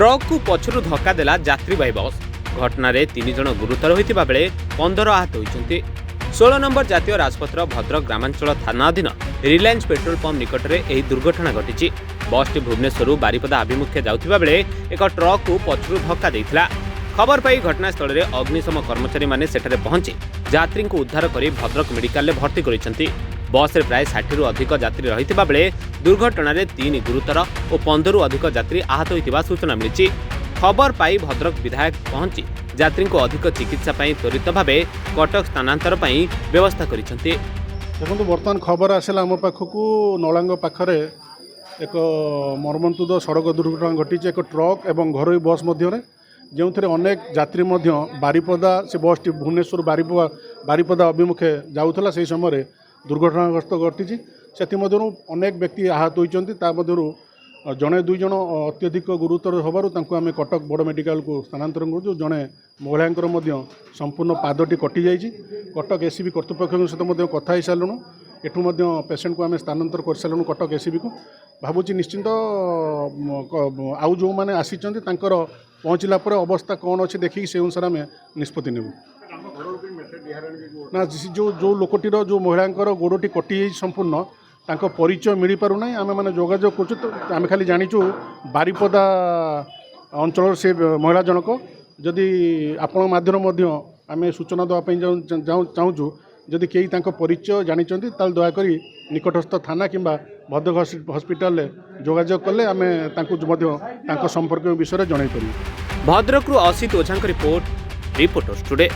Truck को पछरु धक्का देला यात्रीवाही बस। घटना रे 3 जन गुरुतर होइतिबा बेले 15 आहत होइचंती। 16 नंबर जातीय राजपथर भद्रक ग्रामांचल थाना अधीन रिलायंस पेट्रोल पंप निकट में यह दुर्घटना घटी। बसटी भुवनेश्वर बारिपदा अभिमुखे जाउथिबा बेले एक ट्रक को पछरु धक्का देइथिला। खबर पाई घटनास्थल में अग्निशम कर्मचारी माने सेठारे पहुंची यात्री को उद्धार कर भद्रक मेडिकल में भर्ती करिसेंती। बस रे प्राय 60 रु अधिक यात्री रहितिबा बेले दुर्घटना रे 3 गुरुतर और 15 रु अधिक यात्री आहत होइतिबा सूचना मिली। खबर पाई भद्रक विधायक पहुंची यात्री को अधिक चिकित्सा पाई त्वरित भावे कटक स्थानांतर पाई व्यवस्था करिसेंती। देखो बर्तमान खबर आसला आम पाखक नलांग पाखरे एक मर्मन्तुद सड़क दुर्घटना घटी। एक ट्रक एवं घरोई बस मध्य जो थे अनेक यात्री बारिपदा से बसटी भुवनेश्वर बारिपदा अभिमुखे जाऊला से समय दुर्घटनाग्रस्त घटी। से अनेक व्यक्ति आहत होती। जड़े 2 जन अत्यधिक गुरुतर होबारु आम कटक बड़ मेडिकल को स्थानांतर करूँ। जड़े महिला संपूर्ण पादटी कटि जाइए। कटक एसीबी कर्तृपक्ष सहित कथा हो सारूँ। एठू पेसेंट को आम स्थानांतर कर सारूँ कटक एसीबी को। भावुची निश्चिंत आउ जो मैंने आसी पहुँचला अवस्था कौन अच्छे देखिए से अनुसार आम निष्पत्ति नेबू। ना जो लोकटीर जो महिला गोड़टी कटि संपूर्ण तांको परिचय मिल पारना। आम मैंने जोगाजोग कर आम खाली जाचु बारिपदा अंचल से महिला जनक जदि आपण माध्यम आम सूचना देवाई चाहूँ जदि कई परिचय जानी दयाकोरी निकटस्थ थाना किंबा भद्रक हॉस्पिटल जोगाजोग कले आम संपर्क विषय जनईपर। भद्रक असित ओझा रिपोर्ट रिपोर्टर्स टुडे।